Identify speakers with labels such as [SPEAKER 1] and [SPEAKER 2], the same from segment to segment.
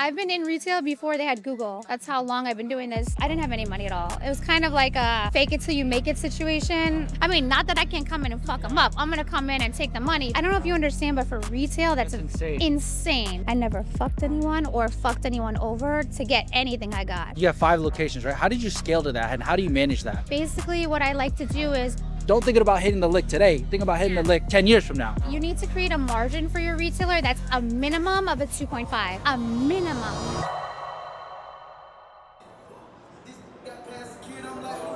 [SPEAKER 1] I've been in retail before they had Google. That's how long I've been doing this. I didn't have any money at all. It was kind of like a fake it till you make it situation. I mean, not that I can't come in and fuck them up. I'm gonna come in and take the money. I don't know if you understand, but for retail, that's insane. I never fucked anyone or fucked anyone over to get anything I got.
[SPEAKER 2] You have 5 locations, right? How did you scale to that and how do you manage that?
[SPEAKER 1] Basically, what I like to do is
[SPEAKER 2] don't think about hitting the lick today. Think about hitting the lick 10 years from now.
[SPEAKER 1] you need to create a margin for your retailer that's a minimum of a 2.5. A minimum.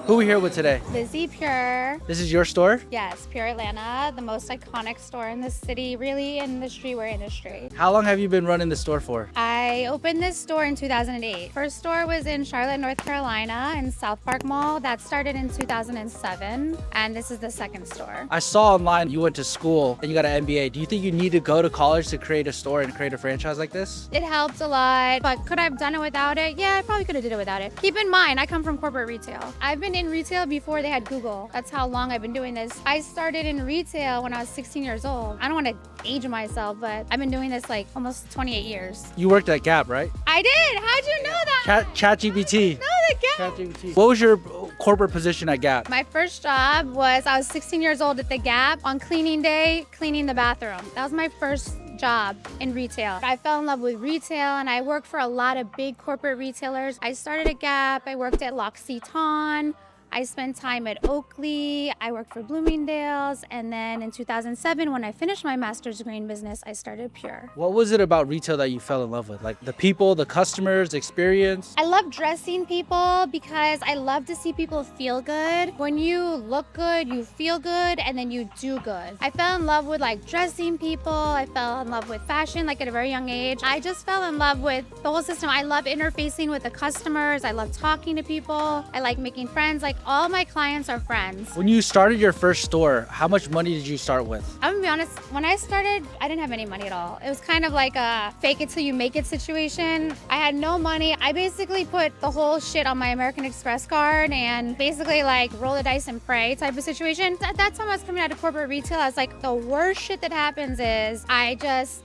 [SPEAKER 2] Who are we here with today?
[SPEAKER 1] Lizzie Pure.
[SPEAKER 2] This is your store?
[SPEAKER 1] Yes, Pure Atlanta, the most iconic store in the city, really in the streetwear industry.
[SPEAKER 2] How long have you been running the store for?
[SPEAKER 1] I opened this store in 2008. First store was in Charlotte, North Carolina in South Park Mall. That started in 2007, and this is the second store.
[SPEAKER 2] I saw online you went to school and you got an MBA. Do you think you need to go to college to create a store and create a franchise like this?
[SPEAKER 1] It helped a lot, but could I have done it without it? Yeah, I probably could have did it without it. Keep in mind, I come from corporate retail. I've been in retail before they had Google. That's how long I've been doing this. I started in retail when I was 16 years old. I don't want to age myself, but I've been doing this like almost 28 years.
[SPEAKER 2] You worked at Gap, right?
[SPEAKER 1] I did. How'd you know that?
[SPEAKER 2] ChatGPT.
[SPEAKER 1] No, the Gap.
[SPEAKER 2] ChatGPT. What was your corporate position at Gap?
[SPEAKER 1] My first job was I was 16 years old at the Gap on cleaning day, cleaning the bathroom. That was my first job in retail. I fell in love with retail and I worked for a lot of big corporate retailers. I started at Gap. I worked at L'Occitane. I spent time at Oakley, I worked for Bloomingdale's, and then in 2007, when I finished my master's degree in business, I started Pure.
[SPEAKER 2] What was it about retail that you fell in love with? Like the people, the customers, the experience?
[SPEAKER 1] I love dressing people because I love to see people feel good. When you look good, you feel good, and then you do good. I fell in love with like dressing people. I fell in love with fashion like at a very young age. I just fell in love with the whole system. I love interfacing with the customers. I love talking to people. I like making friends. Like all my clients are friends.
[SPEAKER 2] When you started your first store, how much money did you start with?
[SPEAKER 1] I'm gonna be honest, when I started, I didn't have any money at all. It was kind of like a fake it till you make it situation. I had no money. I basically put the whole shit on my American Express card and basically like roll the dice and pray type of situation. At that time I was coming out of corporate retail. I was like, the worst shit that happens is I just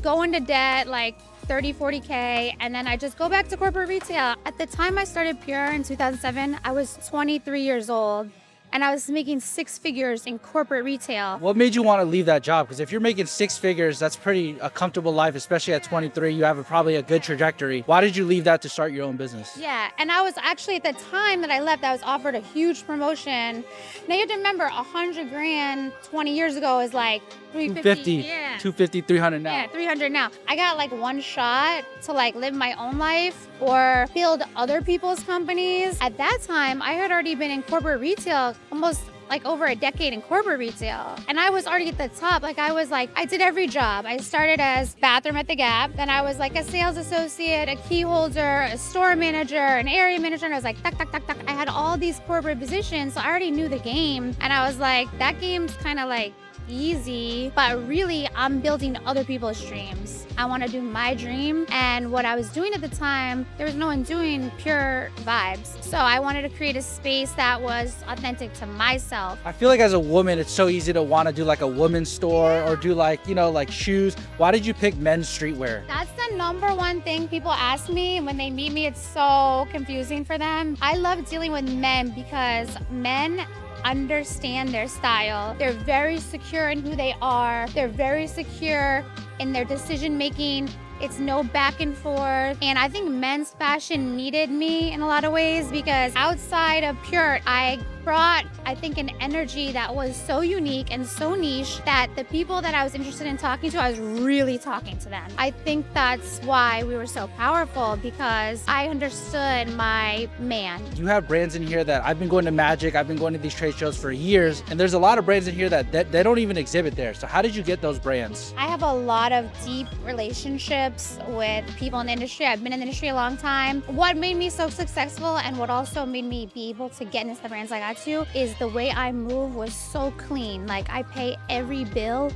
[SPEAKER 1] go into debt, like 30, 40K, and then I just go back to corporate retail. At the time I started Pure in 2007, I was 23 years old. And I was making 6 figures in corporate retail.
[SPEAKER 2] What made you want to leave that job? Because if you're making 6 figures, that's a comfortable life, especially at 23. You have probably a good trajectory. Why did you leave that to start your own business?
[SPEAKER 1] Yeah, and I was actually, at the time that I left, I was offered a huge promotion. Now you have to remember, 100 grand 20 years ago is like 350. Yeah.
[SPEAKER 2] 250, 300 now.
[SPEAKER 1] Yeah, 300 now. I got like one shot to like live my own life or build other people's companies. At that time, I had already been in corporate retail almost like over a decade in corporate retail. And I was already at the top. I did every job. I started as bathroom at the Gap. Then I was like a sales associate, a key holder, a store manager, an area manager. And I was like, tuck, tuck, tuck, tuck. I had all these corporate positions. So I already knew the game. And I was like, that game's kind of like easy, but really I'm building other people's dreams. I want to do my dream, and what I was doing at the time, there was no one doing Pure vibes. So I wanted to create a space that was authentic to myself.
[SPEAKER 2] I feel like as a woman, it's so easy to want to do like a women's store or do like, like shoes. Why did you pick men's streetwear?
[SPEAKER 1] That's the number one thing people ask me when they meet me. It's so confusing for them. I love dealing with men because men understand their style. They're very secure in who they are. They're very secure in their decision making. It's no back and forth. And I think men's fashion needed me in a lot of ways because outside of Pure, I brought, I think, an energy that was so unique and so niche that the people that I was interested in talking to, I was really talking to them. I think that's why we were so powerful, because I understood my man.
[SPEAKER 2] You have brands in here that I've been going to Magic, I've been going to these trade shows for years, and there's a lot of brands in here that they don't even exhibit there. So how did you get those brands?
[SPEAKER 1] I have a lot of deep relationships with people in the industry. I've been in the industry a long time. What made me so successful and what also made me be able to get into the brands I got to is the way I move was so clean. Like I pay every bill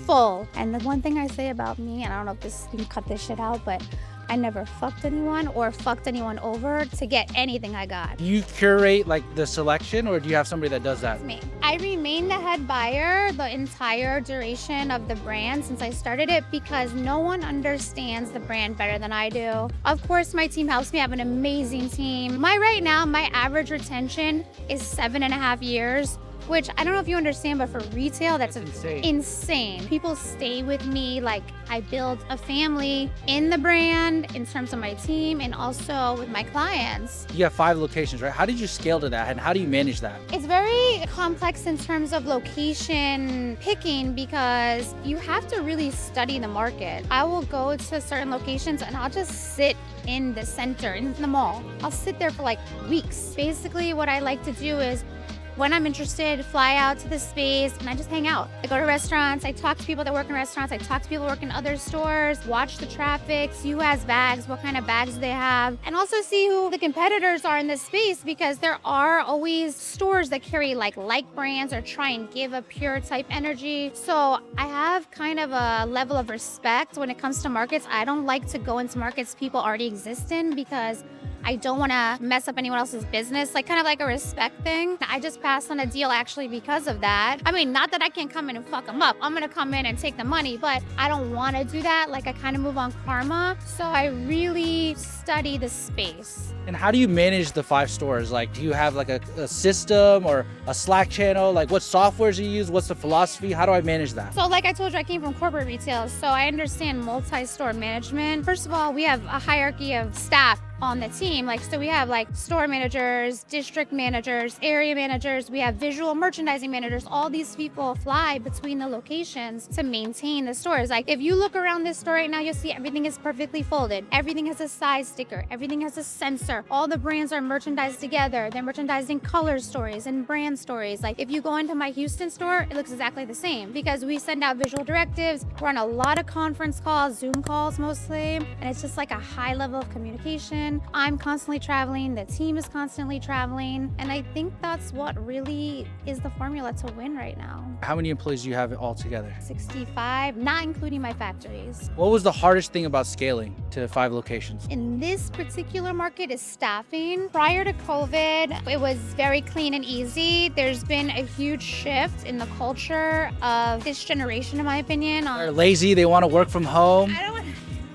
[SPEAKER 1] full. And the one thing I say about me, and I don't know if you can cut this shit out, but I never fucked anyone or fucked anyone over to get anything I got.
[SPEAKER 2] Do you curate like the selection, or do you have somebody that does that?
[SPEAKER 1] It's me. I remain the head buyer the entire duration of the brand since I started it because no one understands the brand better than I do. Of course, my team helps me. I have an amazing team. Right now, my average retention is 7.5 years. Which I don't know if you understand, but for retail, that's insane. People stay with me. Like, I build a family in the brand in terms of my team and also with my clients.
[SPEAKER 2] You have 5 locations, right? How did you scale to that, and how do you manage that?
[SPEAKER 1] It's very complex in terms of location picking because you have to really study the market. I will go to certain locations and I'll just sit in the center, in the mall. I'll sit there for like weeks. Basically, what I like to do is when I'm interested, fly out to the space and I just hang out. I go to restaurants, I talk to people that work in restaurants, I talk to people that work in other stores, watch the traffic, see who has bags, what kind of bags they have, and also see who the competitors are in this space because there are always stores that carry like brands or try and give a pure type energy. So I have kind of a level of respect when it comes to markets. I don't like to go into markets people already exist in because I don't want to mess up anyone else's business, like kind of like a respect thing. I just passed on a deal actually because of that. I mean, not that I can come in and fuck them up. I'm going to come in and take the money, but I don't want to do that. Like I kind of move on karma. So I really study the space.
[SPEAKER 2] And how do you manage the 5 stores? Like, do you have like a system or a Slack channel? Like what softwares do you use? What's the philosophy? How do I manage that?
[SPEAKER 1] So like I told you, I came from corporate retail. So I understand multi-store management. First of all, we have a hierarchy of staff on the team. Like, so we have like store managers, district managers, area managers, we have visual merchandising managers. All these people fly between the locations to maintain the stores. Like if you look around this store right now, you'll see everything is perfectly folded. Everything has a size sticker. Everything has a sensor. All the brands are merchandised together. They're merchandising color stories and brand stories. Like if you go into my Houston store, it looks exactly the same because we send out visual directives. We're on a lot of conference calls, Zoom calls mostly, and it's just like a high level of communication. I'm constantly traveling, the team is constantly traveling, and I think that's what really is the formula to win right now.
[SPEAKER 2] How many employees do you have all together?
[SPEAKER 1] 65, not including my factories.
[SPEAKER 2] What was the hardest thing about scaling to 5 locations?
[SPEAKER 1] In this particular market is staffing. Prior to COVID, it was very clean and easy. There's been a huge shift in the culture of this generation, in my opinion.
[SPEAKER 2] They're lazy, they want to work from home.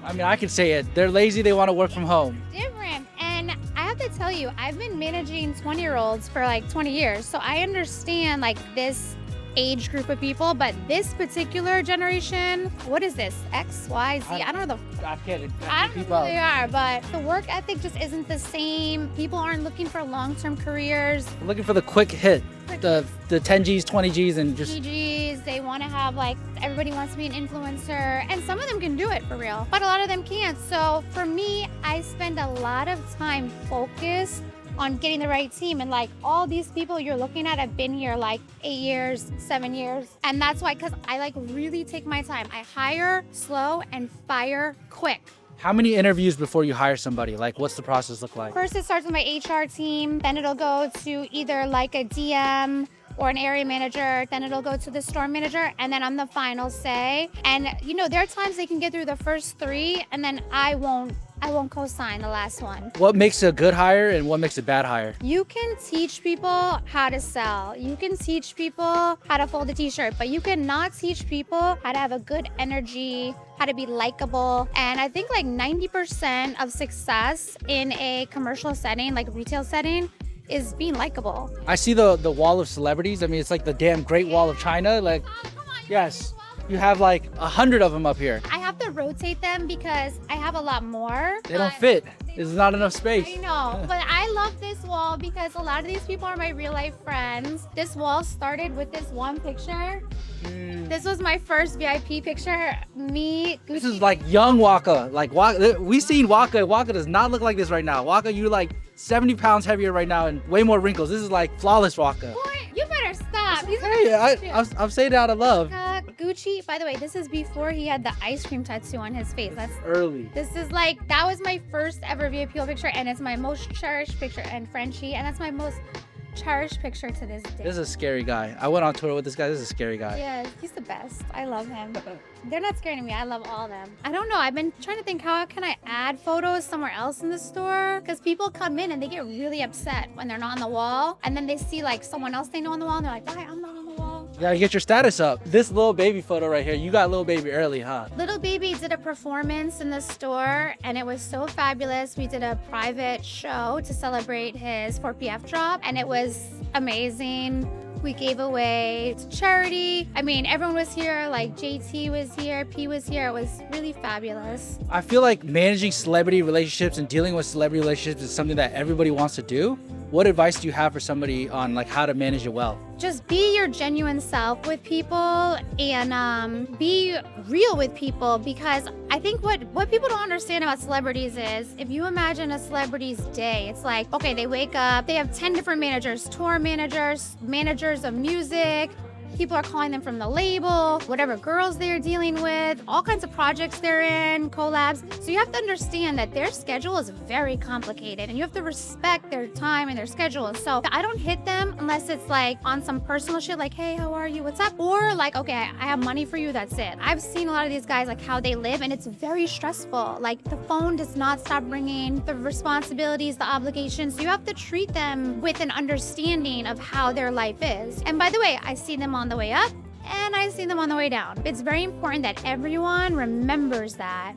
[SPEAKER 2] I mean, I can say it. They're lazy, they want to work from home.
[SPEAKER 1] Different. And I have to tell you, I've been managing 20-year-olds for like 20 years. So I understand like this age group of people, but this particular generation, what is this? X, Y, Z? I don't know
[SPEAKER 2] I can't
[SPEAKER 1] I don't know who they are, but the work ethic just isn't the same. People aren't looking for long-term careers.
[SPEAKER 2] I'm looking for the quick hit, the 10 Gs, 20 Gs, and just...
[SPEAKER 1] GGs, they want to have like, everybody wants to be an influencer, and some of them can do it for real, but a lot of them can't. So for me, I spend a lot of time focused on getting the right team. And like all these people you're looking at have been here like 8 years, 7 years. And that's why, because I like really take my time. I hire slow and fire quick.
[SPEAKER 2] How many interviews before you hire somebody? Like, what's the process look like?
[SPEAKER 1] First, it starts with my HR team. Then it'll go to either like a DM or an area manager. Then it'll go to the store manager. And then I'm the final say. And you know, there are times they can get through the first 3 and then I won't co-sign the last one.
[SPEAKER 2] What makes a good hire and what makes a bad hire?
[SPEAKER 1] You can teach people how to sell. You can teach people how to fold a t-shirt, but you cannot teach people how to have a good energy, how to be likable. And I think like 90% of success in a commercial setting, like retail setting, is being likable.
[SPEAKER 2] I see the wall of celebrities. I mean, it's like the damn Great Wall of China. Like, yes. You have like 100 of them up here.
[SPEAKER 1] I have to rotate them because I have a lot more.
[SPEAKER 2] They don't fit. There's not enough space.
[SPEAKER 1] I know, but I love this wall because a lot of these people are my real life friends. This wall started with this one picture. This was my first VIP picture. Me, Gucci.
[SPEAKER 2] This is like young Waka. Like we seen Waka. Waka does not look like this right now. Waka, you're like 70 pounds heavier right now and way more wrinkles. This is like flawless Waka.
[SPEAKER 1] Boy, you better stop.
[SPEAKER 2] Hey, I'm saying it out of love.
[SPEAKER 1] Gucci, by the way, this is before he had the ice cream tattoo on his face. That's
[SPEAKER 2] early.
[SPEAKER 1] This is like, that was my first ever VIP picture and it's my most cherished picture. And Frenchie, and that's my most cherished picture to this day.
[SPEAKER 2] This is a scary guy. I went on tour with this guy. This is a scary guy.
[SPEAKER 1] Yeah, he's the best. I love him. They're not scaring me. I love all of them. I don't know. I've been trying to think, how can I add photos somewhere else in the store? Because people come in and they get really upset when they're not on the wall. And then they see like someone else they know on the wall and they're like, "Hi, I'm not on the wall."
[SPEAKER 2] You gotta get your status up. This Lil-Baby photo right here, you got Lil-Baby early, huh?
[SPEAKER 1] Lil-Baby did a performance in the store and it was so fabulous. We did a private show to celebrate his 4PF drop and it was amazing. We gave away to charity. I mean, everyone was here, like JT was here, P was here. It was really fabulous.
[SPEAKER 2] I feel like managing celebrity relationships and dealing with celebrity relationships is something that everybody wants to do. What advice do you have for somebody on like how to manage it well?
[SPEAKER 1] Just be your genuine self with people and be real with people, because I think what people don't understand about celebrities is if you imagine a celebrity's day, it's like, okay, they wake up, they have 10 different managers, tour managers, managers of music, people are calling them from the label, whatever girls they're dealing with, all kinds of projects they're in, collabs. So you have to understand that their schedule is very complicated and you have to respect their time and their schedule. So I don't hit them unless it's like on some personal shit like, "Hey, how are you? What's up?" Or like, "Okay, I have money for you, that's it." I've seen a lot of these guys, like how they live, and it's very stressful. Like the phone does not stop ringing, the responsibilities, the obligations. You have to treat them with an understanding of how their life is. And by the way, I see them on the way up and I see them on the way down. It's very important that everyone remembers that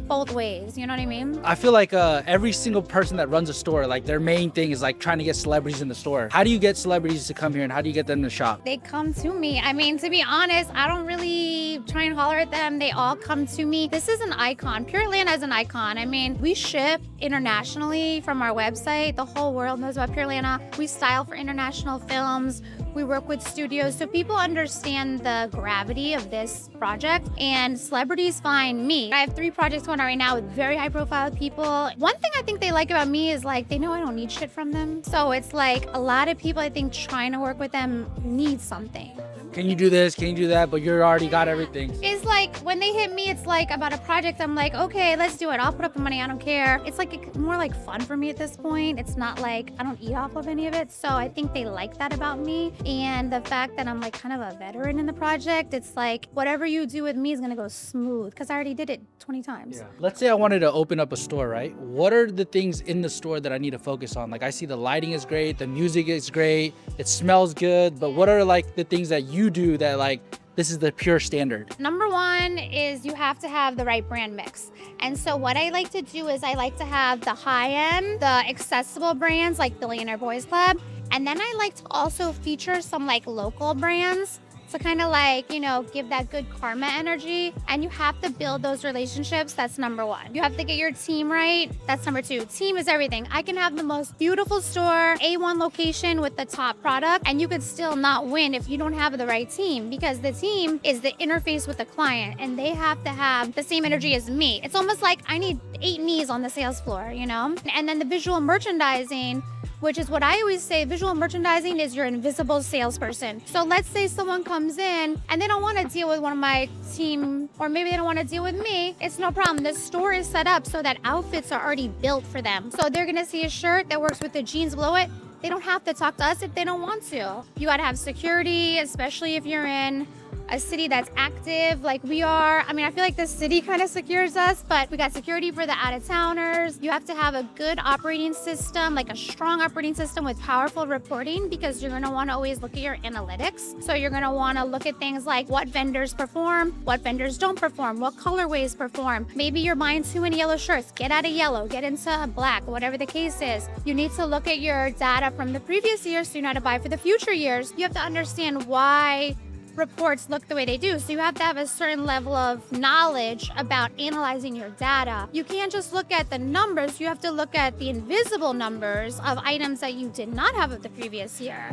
[SPEAKER 1] both ways, you know what I mean?
[SPEAKER 2] I feel like every single person that runs a store, like their main thing is like trying to get celebrities in the store. How do you get celebrities to come here and how do you get them to shop?
[SPEAKER 1] They come to me. I mean, to be honest, I don't really try and holler at them. They all come to me. This is an icon. Pure Atlanta is an icon. I mean, we ship internationally from our website. The whole world knows about Pure Atlanta. We style for international films. We work with studios, so people understand the gravity of this project, and celebrities find me. I have 3 projects going on right now with very high profile people. One thing I think they like about me is like they know I don't need shit from them. So it's like a lot of people I think trying to work with them need something.
[SPEAKER 2] Can you do this? Can you do that? But you already got everything.
[SPEAKER 1] It's like when they hit me, it's like about a project. I'm like, okay, let's do it. I'll put up the money. I don't care. It's like more like fun for me at this point. It's not like I don't eat off of any of it. So I think they like that about me. And the fact that I'm like kind of a veteran in the project, it's like whatever you do with me is going to go smooth because I already did it 20 times.
[SPEAKER 2] Yeah. Let's say I wanted to open up a store, right? What are the things in the store that I need to focus on? Like I see the lighting is great, the music is great, it smells good, but what are like the things that you do that like this is the pure standard?
[SPEAKER 1] Number 1 is you have to have the right brand mix. And so what I like to do is I like to have the high end, the accessible brands like Billionaire Boys Club. And then I like to also feature some like local brands to kind of like, you know, give that good karma energy. And you have to build those relationships. That's number 1. You have to get your team right. That's number 2. Team is everything. I can have the most beautiful store, A1 location with the top product, and you could still not win if you don't have the right team, because the team is the interface with the client and they have to have the same energy as me. It's almost like I need 8 knees on the sales floor, you know? And then the visual merchandising, which is what I always say, visual merchandising is your invisible salesperson. So let's say someone comes in and they don't want to deal with one of my team, or maybe they don't want to deal with me. It's no problem. The store is set up so that outfits are already built for them. So they're going to see a shirt that works with the jeans below it. They don't have to talk to us if they don't want to. You got to have security, especially if you're in a city that's active like we are. I mean, I feel like the city kind of secures us, but we got security for the out-of-towners. You have to have a good operating system, like a strong operating system with powerful reporting, because you're gonna wanna always look at your analytics. So you're gonna wanna look at things like what vendors perform, what vendors don't perform, what colorways perform. Maybe you're buying too many yellow shirts. Get out of yellow, get into black, whatever the case is. You need to look at your data from the previous year so you know how to buy for the future years. You have to understand why reports look the way they do. So you have to have a certain level of knowledge about analyzing your data. You can't just look at the numbers. You have to look at the invisible numbers of items that you did not have of the previous year.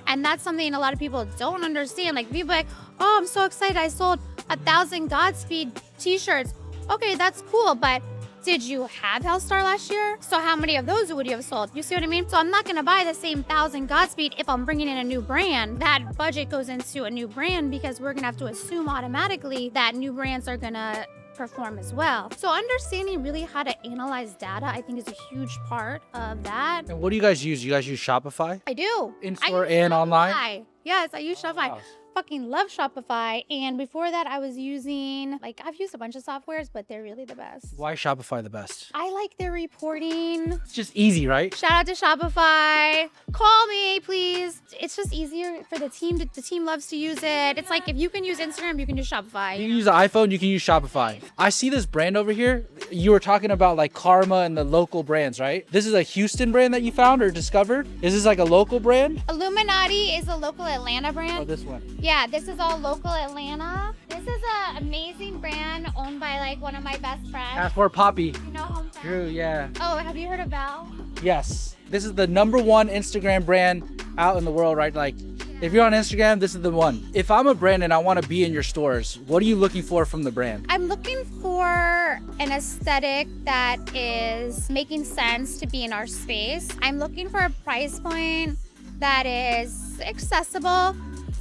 [SPEAKER 1] And that's something a lot of people don't understand. Like people are like, oh, I'm so excited. I sold 1,000 Godspeed t-shirts. Okay, that's cool, but did you have Hellstar last year? So how many of those would you have sold? You see what I mean? So I'm not gonna buy the same 1,000 Godspeed if I'm bringing in a new brand. That budget goes into a new brand because we're gonna have to assume automatically that new brands are gonna perform as well. So understanding really how to analyze data, I think, is a huge part of that.
[SPEAKER 2] And what do you guys use? You guys use Shopify?
[SPEAKER 1] I do.
[SPEAKER 2] In-store
[SPEAKER 1] I use
[SPEAKER 2] and online?
[SPEAKER 1] Shopify. Yes, I use Shopify.
[SPEAKER 2] Wow.
[SPEAKER 1] Fucking love Shopify. And before that, I was using, like, I've used a bunch of softwares, but they're really the best.
[SPEAKER 2] Why is Shopify the best?
[SPEAKER 1] I like their reporting.
[SPEAKER 2] It's just easy, right?
[SPEAKER 1] Shout out to Shopify. Call me, please. It's just easier for the team. The team loves to use it. It's like if you can use Instagram, you can use Shopify.
[SPEAKER 2] You can use an iPhone, you can use Shopify. I see this brand over here. You were talking about like Karma and the local brands, right? This is a Houston brand that you found or discovered? Is this like a local brand?
[SPEAKER 1] Illuminati is a local Atlanta
[SPEAKER 2] Oh,
[SPEAKER 1] brand.
[SPEAKER 2] this one.
[SPEAKER 1] Yeah, this is all local Atlanta. This is an amazing brand owned by like one of my best friends.
[SPEAKER 2] Passport Poppy.
[SPEAKER 1] You know him?
[SPEAKER 2] Drew, yeah.
[SPEAKER 1] Oh, have you heard of Val?
[SPEAKER 2] Yes. This is the #1 Instagram brand out in the world, right? Like, if you're on Instagram, this is the one. If I'm a brand and I want to be in your stores, what are you looking for from the brand?
[SPEAKER 1] I'm looking for an aesthetic that is making sense to be in our space. I'm looking for a price point that is accessible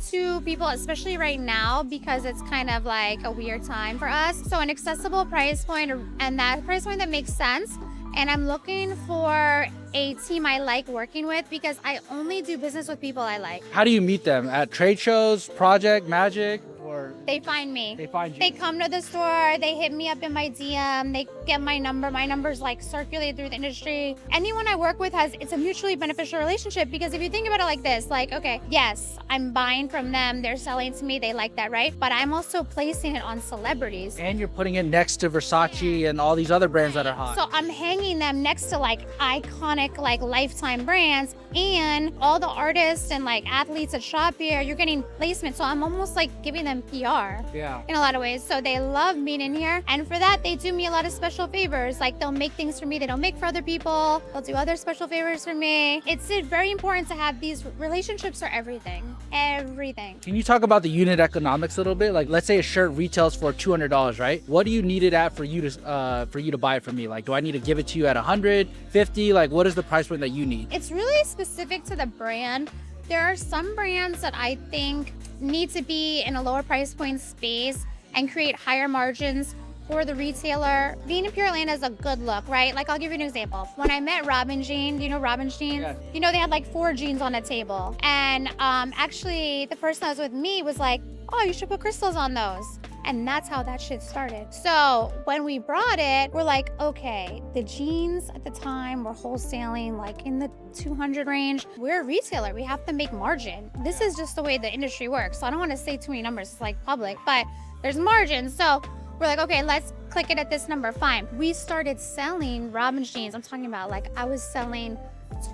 [SPEAKER 1] to people, especially right now, because it's kind of like a weird time for us. So an accessible price point, and that price point that makes sense. And I'm looking for a team I like working with because I only do business with people I like.
[SPEAKER 2] How do you meet them? At trade shows, Project, Magic, or
[SPEAKER 1] They find me.
[SPEAKER 2] they find you?
[SPEAKER 1] They come to the store, they hit me up in my DM, they get my number. My number's like circulated through the industry. Anyone I work with it's a mutually beneficial relationship because if you think about it like this, like, okay, yes, I'm buying from them, they're selling to me, they like that, right? But I'm also placing it on celebrities.
[SPEAKER 2] And you're putting it next to Versace and all these other brands that are hot.
[SPEAKER 1] So I'm hanging them next to like iconic, like lifetime brands, and all the artists and like athletes that shop here, you're getting placement. So I'm almost like giving them PR.
[SPEAKER 2] Yeah.
[SPEAKER 1] In a lot of ways. So they love being in here. And for that, they do me a lot of special favors. Like they'll make things for me they don't make for other people. They'll do other special favors for me. It's very important to have these relationships are everything. Everything.
[SPEAKER 2] Can you talk about the unit economics a little bit? Like, let's say a shirt retails for $200, right? What do you need it at for you to buy it from me? Like, do I need to give it to you at 150? Like, what is the price point that you need?
[SPEAKER 1] It's really specific to the brand. There are some brands that I think need to be in a lower price point space and create higher margins for the retailer. Being in Pure Atlanta is a good look, right? Like, I'll give you an example. When I met Robin Jean, do you know Robin Jean?
[SPEAKER 2] Yeah.
[SPEAKER 1] You know, they had like 4 jeans on the table. And actually, the person that was with me was like, oh, you should put crystals on those. And that's how that shit started. So when we brought it, we're like, okay, the jeans at the time were wholesaling like in the 200 range. We're a retailer, we have to make margin. This is just the way the industry works. So I don't want to say too many numbers, it's like public, but there's margin. So we're like, okay, let's click it at this number, fine. We started selling Robin jeans. I'm talking about like, I was selling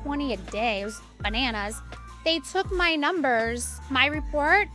[SPEAKER 1] 20 a day, it was bananas. They took my numbers, my report,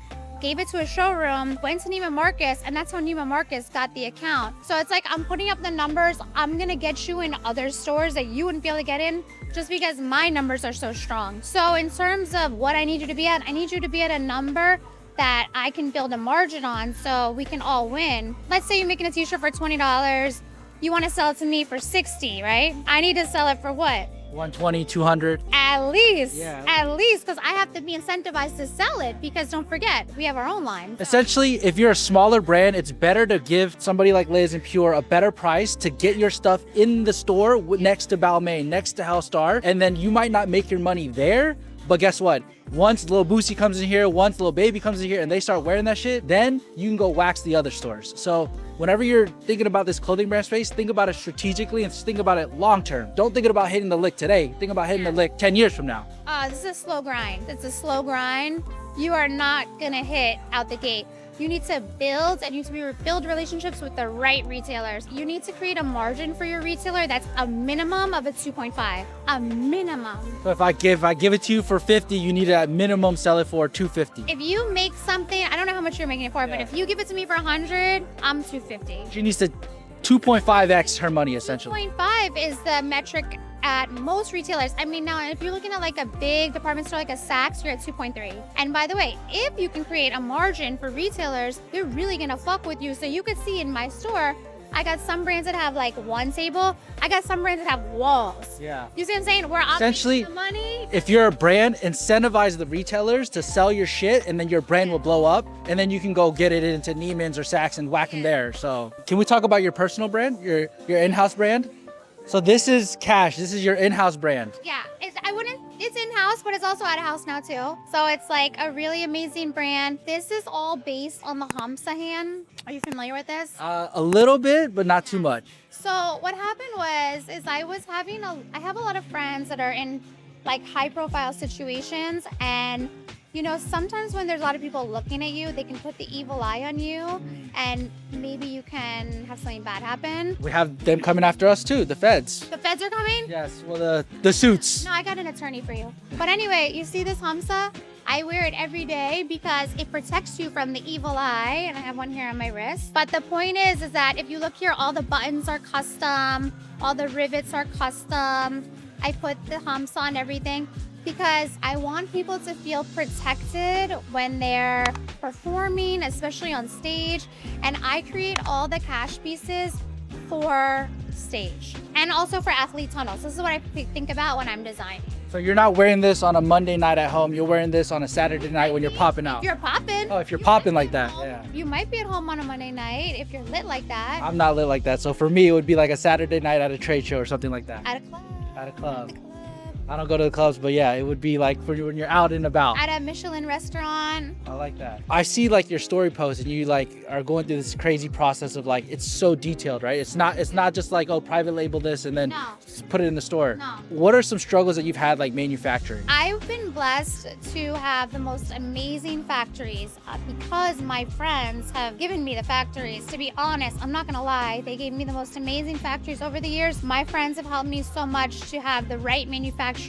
[SPEAKER 1] gave it to a showroom, went to Neiman Marcus, and that's how Neiman Marcus got the account. So it's like, I'm putting up the numbers, I'm gonna get you in other stores that you wouldn't be able to get in just because my numbers are so strong. So in terms of what I need you to be at, I need you to be at a number that I can build a margin on so we can all win. Let's say you're making a t-shirt for $20, you wanna sell it to me for $60, right? I need to sell it for what?
[SPEAKER 2] 120, 200.
[SPEAKER 1] At least,
[SPEAKER 2] Yeah.
[SPEAKER 1] at least, because I have to be incentivized to sell it because don't forget, we have our own line.
[SPEAKER 2] Essentially, if you're a smaller brand, it's better to give somebody like Liz and Pure a better price to get your stuff in the store next to Balmain, next to Hellstar, and then you might not make your money there, but guess what? Once Lil Boosie comes in here, once Lil-Baby comes in here and they start wearing that shit, then you can go wax the other stores. So whenever you're thinking about this clothing brand space, think about it strategically and think about it long term. Don't think about hitting the lick today. Think about hitting the lick 10 years from now.
[SPEAKER 1] This is a slow grind. It's a slow grind. You are not gonna hit out the gate. You need to build and you need to build relationships with the right retailers. You need to create a margin for your retailer that's a minimum of a 2.5, a minimum.
[SPEAKER 2] So if I give it to you for 50, you need to at minimum sell it for 250.
[SPEAKER 1] If you make something, I don't know how much you're making it for, but if you give it to me for 100, I'm 250.
[SPEAKER 2] She needs to 2.5x her money essentially.
[SPEAKER 1] 2.5 is the metric at most retailers. I mean, now if you're looking at like a big department store like a Saks, you're at 2.3. And by the way, if you can create a margin for retailers, they're really gonna fuck with you. So you could see in my store, I got some brands that have like one table. I got some brands that have walls.
[SPEAKER 2] Yeah.
[SPEAKER 1] You see what I'm saying? Where I'm
[SPEAKER 2] Essentially,
[SPEAKER 1] making the money.
[SPEAKER 2] if you're a brand, incentivize the retailers to sell your shit, and then your brand will blow up, and then you can go get it into Neiman's or Saks and whack them there. So, can we talk about your personal brand, your in-house brand? So this is Cash. This is your in-house brand.
[SPEAKER 1] Yeah, it's in-house, but it's also out-of-house now too. So it's like a really amazing brand. This is all based on the Hamsa hand. Are you familiar with this?
[SPEAKER 2] A little bit, but not too much.
[SPEAKER 1] So what happened is I have a lot of friends that are in like high-profile situations, and you know, sometimes when there's a lot of people looking at you, they can put the evil eye on you, and maybe you can have something bad happen.
[SPEAKER 2] We have them coming after us too, the feds.
[SPEAKER 1] The feds are coming?
[SPEAKER 2] Yes, well, the suits.
[SPEAKER 1] No, I got an attorney for you. But anyway, you see this Hamsa? I wear it every day because it protects you from the evil eye, and I have one here on my wrist. But the point is that if you look here, all the buttons are custom, all the rivets are custom. I put the Hamsa on everything because I want people to feel protected when they're performing, especially on stage. And I create all the Cash pieces for stage and also for athlete tunnels. This is what I think about when I'm designing.
[SPEAKER 2] So you're not wearing this on a Monday night at home. You're wearing this on a Saturday night when you're popping out.
[SPEAKER 1] If you're popping.
[SPEAKER 2] Oh, if you're popping like that, yeah.
[SPEAKER 1] You might be at home on a Monday night if you're lit like that.
[SPEAKER 2] I'm not lit like that. So for me, it would be like a Saturday night at a trade show or something like that.
[SPEAKER 1] At a club.
[SPEAKER 2] At a club. I don't go to the clubs, but yeah, it would be like for when you're out and about.
[SPEAKER 1] At a Michelin restaurant.
[SPEAKER 2] I like that. I see like your story posts, and you like are going through this crazy process of like, it's so detailed, right? It's not just like, oh, private label this and then
[SPEAKER 1] No.
[SPEAKER 2] put it in the store.
[SPEAKER 1] No.
[SPEAKER 2] What are some struggles that you've had like manufacturing?
[SPEAKER 1] I've been blessed to have the most amazing factories because my friends have given me the factories. To be honest, I'm not gonna lie, they gave me the most amazing factories over the years. My friends have helped me so much to have the right manufacturing,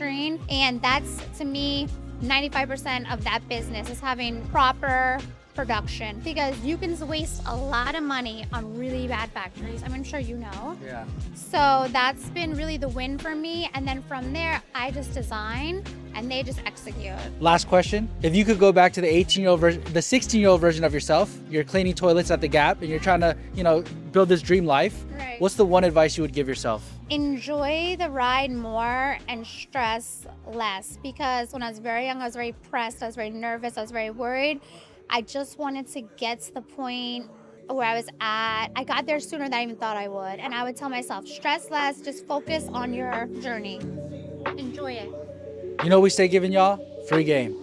[SPEAKER 1] and that's, to me, 95% of that business is having proper production, because you can waste a lot of money on really bad factories. I'm sure you know.
[SPEAKER 2] Yeah.
[SPEAKER 1] So that's been really the win for me. And then from there, I just design and they just execute.
[SPEAKER 2] Last question. If you could go back to the 18-year-old version, the 16-year-old version of yourself, you're cleaning toilets at the Gap and you're trying to, you know, build this dream life.
[SPEAKER 1] Right.
[SPEAKER 2] What's the one advice you would give yourself?
[SPEAKER 1] Enjoy the ride more and stress less, because when I was very young, I was very pressed, I was very nervous, I was very worried. I just wanted to get to the point where I was at. I got there sooner than I even thought I would. And I would tell myself, stress less, just focus on your journey. Enjoy it.
[SPEAKER 2] You know what we stay giving y'all? Free game.